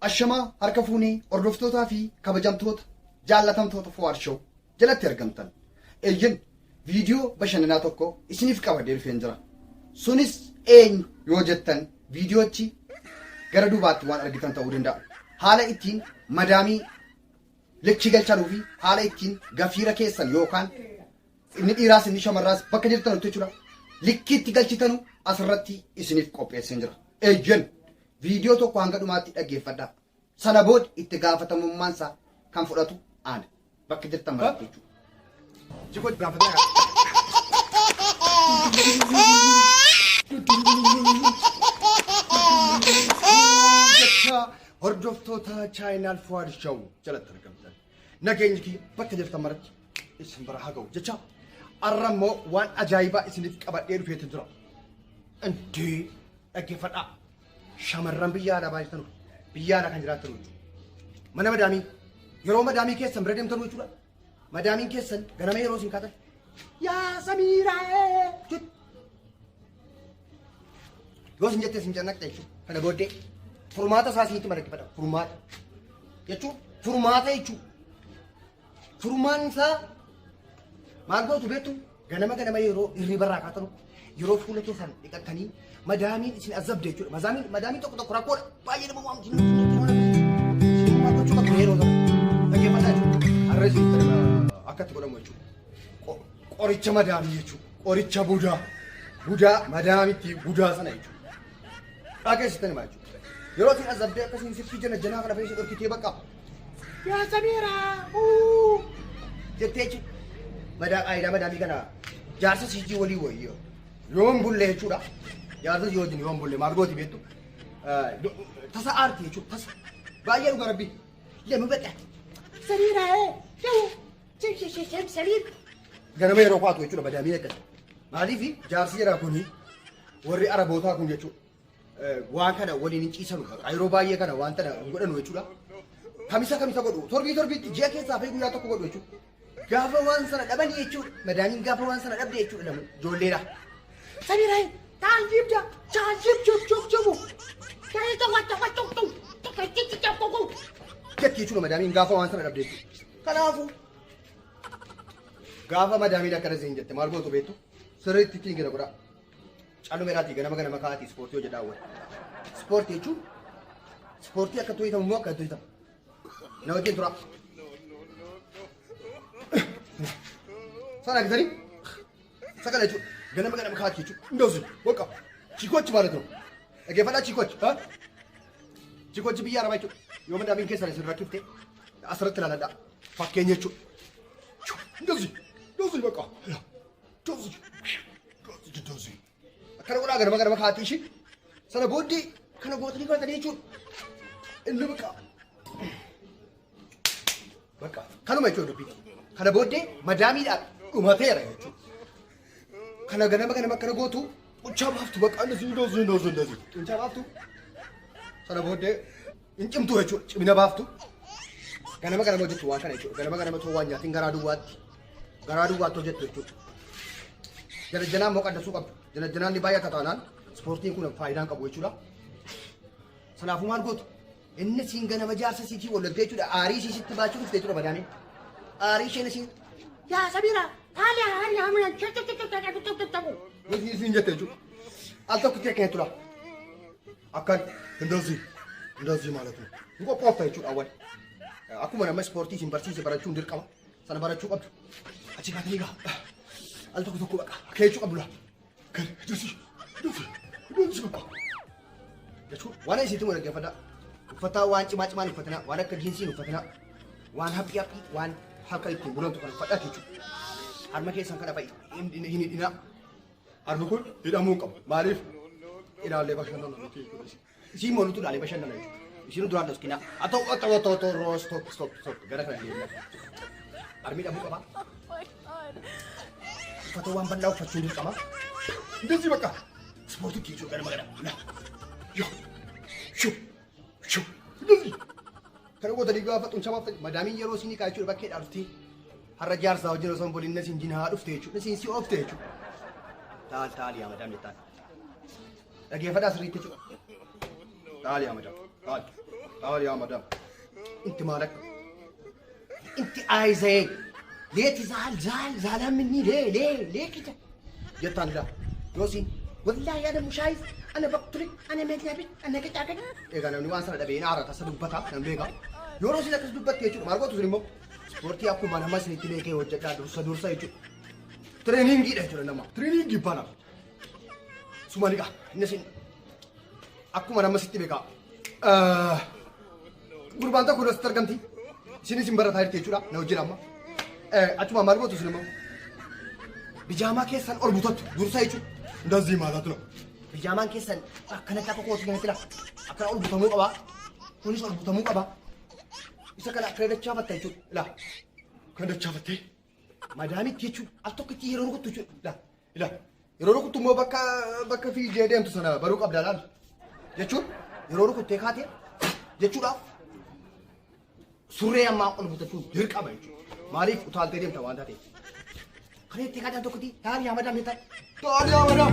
Ashama harka fuunee hordoftoota fi kabajamtoota jaallatamtoota Fuwaar Show jalatti argamtan. Eeyyin viidiyoo bashannanaa tokko isiniif qabadee dhufeen jira. Sunis eenyu yoo jettan viidiyoochi gara duubaatti waan argitan ta'uu danda'a. Haala ittiin madaamii lichi galchanuu fi haala ittiin gafiira keessan yookaan inni dhiiraas inni shamarraas bakka jirtan jechuudha. Likkiitti galchitanu asirratti isiniif qopheesseen jira. Eeyyin viidiyoo tokko hanga dhumaatti dhaggeeffadhaa. Sana booda itti gaafatamummaan isaa kan fudhatu ana. Bakka jirtan maratti jechuudha. Jikoo gaafataa hordoftoota chaayinaal Fuwaar Show jalatti argamtan. Nageenyi kiyya bakka jirtan maratti isin bira haa ga'u jecha arrammoo waan ajaa'ibaa isiniif qabadhee dhufeetu jira. Intii dhaggeeffadhaa. Shamarran biyya alaa baay'atanu biyya alaa kan jiraatan mana madaamii yeroo madaamii keessan bira deemtan jechuudha. Madaamiin keessan ganama yeroo isin kaatan yaa Samiiraa yoo isin jettee isin cannaqxe jechuudha. Kana booddee furmaata isaa isinitti madaqqifadha. Furmaata jechuun furmaata jechuudha. Furmaan isaa maal gootu beektu ganama yeroo hirribarraa kaatanu yeroo fuula keessan dhiqattanii madaamiin isin azabde jechuudha. Madaamiin tokko rakkoodha. Baay'ee nama waamti. Maal gochuu qabdu yeroo sana dhaggeeffadhaa jechuudha. Harresi akkatti godhamu jechuudha. Qoricha madaamii jechuudha. Qoricha budaa madaamitti budaa sana jechuudha. Dhageessitani maal jechuudha. Yeroo isin azabdee akkasiin sitti janaa kana feesee dhorkitee bakka yaa Samiiraa jettee jechuudha. Aayidaa madaamii kana jaarsa siijii walii wayyoo yoon bullee jechuudha. Jaarsa si wajjin yoon bullee maal gooti beektu tasa aartii jechuudha. Tasa baay'ee dhuga rabbi lama badha Samiiraa Samiir ganama yeroo kwaatu jechuudha madaamii akkana. Maaliif jaarsi jedhaa kuni warri arabootaa kun jechuudha. Waan kana waliin hin ciisanu yeroo baay'ee kana waan tana godhanu jechuudha. Kamisa godhu torbiitti ji'a keessaa fi guyyaa tokko godhu jechuudha. Gaafa waan sana dhabanii jechuudha. Madaamiin gaafa waan sana dhabde jechuudha namu ijoolleedha. Samiiraa taajibda taajibjubu jetti jechuudha madaamiin gaafa waan sana dhabde jechuudha. Kanaafuu gaafa madaamiin akkana siin jette maal gootu beektu sirriitti ittiin gina godhaa. Caalumeedhaatii ganama kaa'atii ispoortii hojjetaa awwal. Ispoortii jechuun ispoortii akka to'itamu immoo akka to'itamu. Na wajjin tura. Sana gitanii sakala jechuudha. Ganama kaa'atii jechuudha. Ndoosi boqa. Chikochi ማለት ነው. Dhaggeeffadhaa chikochi. Chikochi biyya arabaa jechuudha. Yoo madaamiin keessan isin rakkiftee asirratti ilaaladhaa. Fakkeenya jechuudha. Ndoosi boqa. Ndoosi. Akkana godhaa ganama kaa'atii ishii. Sana booddee kana gootanii godhatanii jechuudha. Inni bakka kanuma jechuudha dubbii. Kana booddee madaamiidhaan dhumateera jechuudha. Kana ganama akkana gootu unchaa baaftu bakka ndoosi. Unchaa baaftu. Sana booddee hin cimtu jechuudha. Cimina baaftu. Ganama hojjettu waan kana jechuudha. Ganama too waan nyaatiin garaa duwwaatti hojjettu jechuudha. Janajjanaan moo qaddasuu qabdu. Janajjanaan ni baay'ata taanaan ispoortiin kun faayidaan qabu jechuudha. Sanaafuu maal gootu? Inni siin ganama jaarsa siitii walloltee jechuudha. Aarii siisitti baachuu dhufte jechuudha madaamiin. Aarii isheen siin yaa Samiiraa haali hamna siin jette jechuudha. Al tokkotti akka jechuudha. Akkan እንደዚህ ማለት ነው. Qophoofta jechuudha awwal. Akkuma nama ispoortii isin barsiise barachuun dirqama. Sana barachuu qabdu. Achi kaatanii gaa. Al tokko baqa. Akka jechuu qabdu laa. Duusi baqa. Jechuudha waan isiitti wal dhaggeeffadhaa. Uffataa waan cimaa uffatinaa waan akka jiinsiin uffatinaa waan haphii waan harka ittiin bulantu kan uffadhaa jechuudha. Harma keessan kana ba'i hin hidhinaa. Harmi kun hidhamuu qabu. Maaliif? Ilaalee bashannana nuti jechuudha. Isiin moolutu ilaalee bashannana jechuudha. Isiin duraan dhoskina. Atoo stop gara kana deemna. Harmi dhabuu qaba. Uffata waan bal'aa uffachuu dirqama. Ndoosi baqa. Ispoortii jechuudha ganama. Shoo. Ndoosi. Kana gootanii gaafa xunchaa baaftan madaamiin yeroo isinii kaa jechuudha bakkee dhaaltii. Har'a jaarsaa wajjin osoo hin boliin isin jinaa dhufte jechuudha. Isin si oofte jechuudha. Taal yaa madaam jettaan. Dhaggeeffadhaa sirriitti jechuudha. Taal yaa madaam. Taal. تعال يا مدام انت مالك انت عايزه ايه ليه تزعل زعلان مني ليه كده جت انا لا يوسين والله انا مش عايز انا بقتلك انا ما جابت انا كده ايه انا من وان سنه دبينا عرفت اصدبتها انا بيغا يوروسي لك اصدبت يجو مارغو تزرمو سبورتي اكو ما نما سنتي ليكي وجدا درسا يجو تريننج يجو نما تريننج يبانا سوماليغا نسين اكو ما نما سنتي بيغا غربانتا كولس ترغمتي سيني سيمبرا تاير تيجورا نوجيراما اچما مارغو تزرمو بيجاما كيسن اوربوتت درسا يجو እንደዚህ ማለት ነው ቢጃማን ከሰን አከነታ ኮኮት ገነትላ አከራ ኦልቡተሙ ቀባ ፖሊስ ኦልቡተሙ ቀባ ይሰከላ ከደቻ ፈታይቹ ላ ከደቻ ፈታይ ማዳሚት ይቹ አልቶከቲ ይሮሩኩቱ ላ ይሮሩኩቱ ሞ በካ ፊ ጀደም ተሰና በሩቅ አብዳላል የቹ ይሮሩኩቱ ተካቴ የቹ ላ ሱሪያማ ኦልቡተቱ ድርቃ ባይቹ ማሪፍ ኡታል ተደም ተዋንታቴ ከሬት ተካታ ቶከቲ ታሪያ ማዳም ይታ ታዲያ ማዳም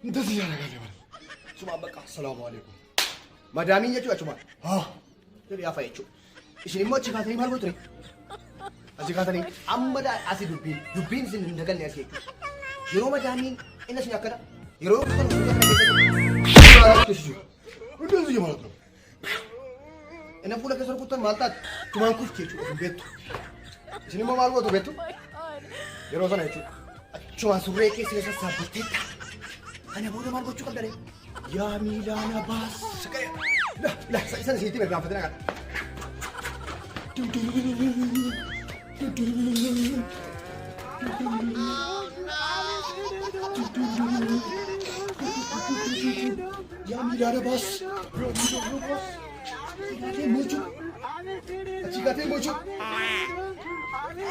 እንደዚህ ያደርጋል ማለት ሱማ በቃ ሰላም አለይኩም ማዳሚን የቹ አቹማ ለያ ፈይቹ እሺ ሞች ካተኒ ማርጎት ነው አዚ ካተኒ አመዳ አሲ ዱቢን ዝን እንደገና ያስየቹ የሮ ማዳሚን እነሱ ያከዳ የሮ ከተን እንደዚህ ማለት ነው እነ ፉለ ከሰርኩተን ማልጣት ቱማንኩፍ ኬቹ ቤቱ እሺ ማርጎት ቤቱ የሮ ሰናይቹ Cuma surrey ke sini sahabat kita. Ana bodoh malu cukup dari. Ya Milana bas. Sekali. Lah, saya sini berapa fatena kan. Ya Milana bas. Cikatnya muncul.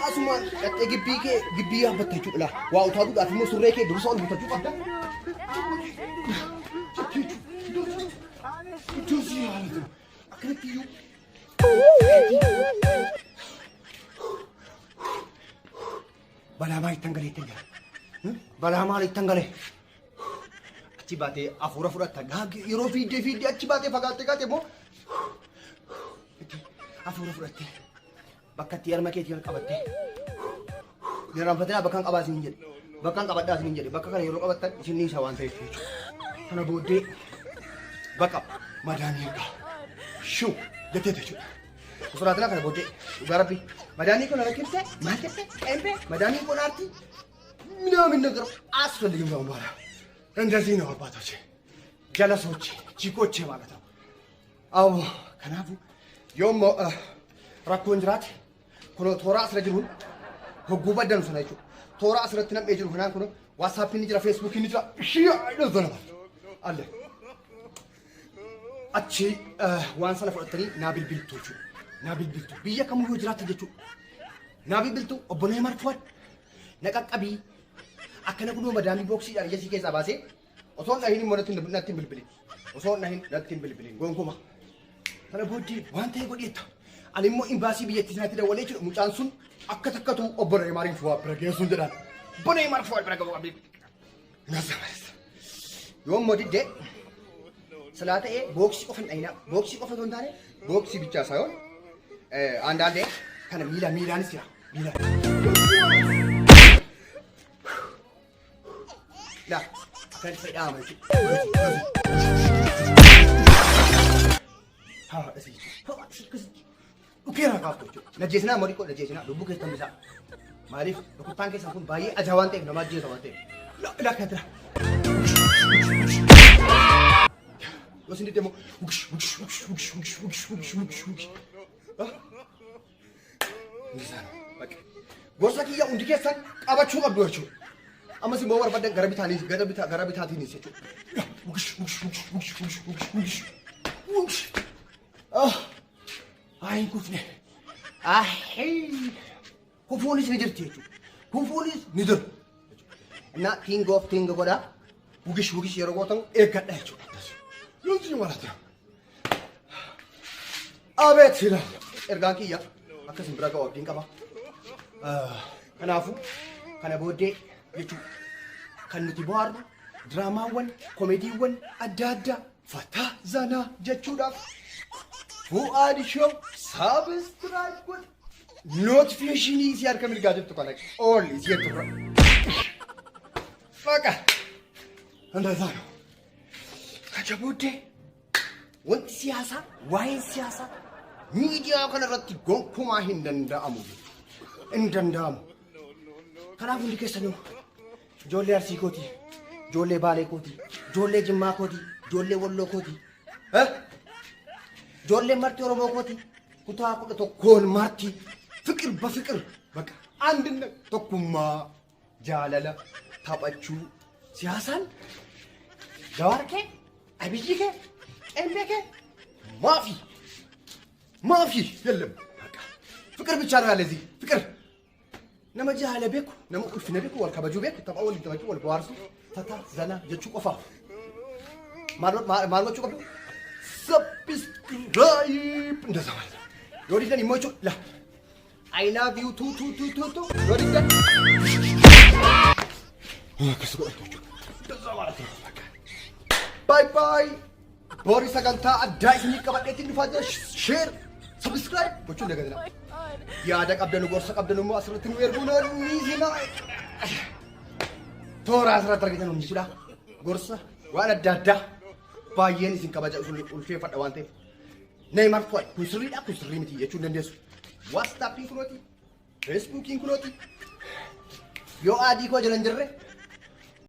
Asuman kate gibbi ya bataju lah wa utadu da fimo surre ke dursa on bataju qadda tuzi aldu akretiyu balama itangale tenga balama itangale achi bate afura fura taga yero fide achi bate fagate kate mo afura fura te bakka tiyar makeeti kan qabatte yeran fatena bakkan qabaa sin jedhe bakkan qabaddaa sin jedhe bakka kana yeroo qabattan isin ni shawaan ta'e jechuudha kana booddee bakka madaanii erga shuu jettee jechuudha usuraatana kana booddee dhugaa rabbi madaanii kun rakkifte maal jette qeembe madaanii kun aarti ምናምን ነገር አስፈልግም ነው ማለት እንደዚህ ነው አባቶቼ ጀለሶቼ ቺኮቼ ማለት ነው አዎ ከናፉ ዮሞ rakkoon jiraate kun toora asirra jiruun hogguu baddan sana jechuudha. Toora asirratti nam'ee jiru kanaan kun WhatsApp ni jira, Facebook ni jira. Shiyaa dhufta nama. Alle. Achi waan sana fudhatanii naa bilbiltu jechuudha. Naa bilbiltu. Biyya kamuu yoo jiraate jechuudha. Naa bilbiltu obbolee marfuudhaan na qaqqabii akkana kunoo madaamii booksiidhaan ija sii keessaa baasee osoo na hin immoo natti hin bilbilin. Osoo na hin natti hin bilbilin. Gonkumaa. Kana booddee waan ta'e godheetta. Ani immoo imbaasii biyyattii sanatti dawalee jiru mucaan sun akka takkatu obbolee maariin fu'aa bira geessuun jedhaan. Obbolee maariin fu'aa bira gahu qabdi. Nasamas. Yoo immoo diddee silaa ta'ee booksii qofa hin dhayinaa. Booksii qofa osoo hin taane booksii bichaa isaa yoon aandaandee kana miilaanis jira. Miilaan. Laa akkanatti fayyadama jechuudha. Haa asii. Haa asii. Ukira kaaftu jechuudha. Najjeesinaa morii koo najjeesinaa lubbuu keessan bisaa. Maaliif rukuttaan keessan kun baay'ee ajaa waan ta'eef nama ajjeesa waan ta'eef. Ilaa kana tira. Yoo isin deddeemoo gorsa kiyya hundi keessan qabachuu qabdu jechuudha. Ammas immoo barbaadan gara bitaatiinis jechuudha. Ayin kufne. Kufuunis ni jirti jechuudha. Kufuunis ni jiru. Na king of king godha. Wugish yeroo gootan eeggadha jechuudha. Yoonsi malata. Abeet sila. Ergaan kiyya akkasin bira ga'u abdiin qaba. Kanaafuu kana booddee jechuudha. Kan nuti bohaarru diraamaawwan, komeediiwwan adda addaa Fata zana jechuudhaaf Fu'aad Show subscribe godhi. Notificationii si harka mirgaa jirtu kana oolli si jirtu. Faqa. Andazaano. Kajabuute. Wanti siyaasaa waa'ee siyaasaa miidiyaa kanarratti gonkumaa hin danda'amu. Hin danda'amu. Kanaaf hundi keessanuu ijoollee Arsii kooti, ijoollee Baalee kooti, ijoollee Jimmaa kooti, ijoollee Walloo kooti. Ijoollee marti Oromoo kooti. Kutaa 11 marti. Fikir በፍቅር በቃ አንድነት tokkummaa jaalala taphachuu siyaasan Jawaar kee Abiyyi kee Qeembee kee maafi የለም በቃ ፍቅር ብቻ ነው ያለ እዚህ ፍቅር nama jaala beeku nama ulfina beeku wal kabajuu beeku tapha wal taphachuu wal bohaarsu tata zana jechuu qofaaf maal gochuu qabdu subscribe እንደዛ ማለት ነው የወዲደን ይሞቹ ላ I love you too. Ready then? Bye. Boris Saganta adda isni qabadheetti dhufaa share subscribe gochuun dagadina. Yaada qabdanu gorsa qabdanu immoo asirratti nu erguun ni sina. Toora asirratti argitan hundi jechuudha. Gorsa waan adda addaa baay'een isin kabaja ulfeeffadha waan ta'eef. Neymar Faye kun sirriidha kun sirrii miti jechuun dandeessu. WhatsApp kunoti, Facebook kunoti, yo adi ko jalan jirre.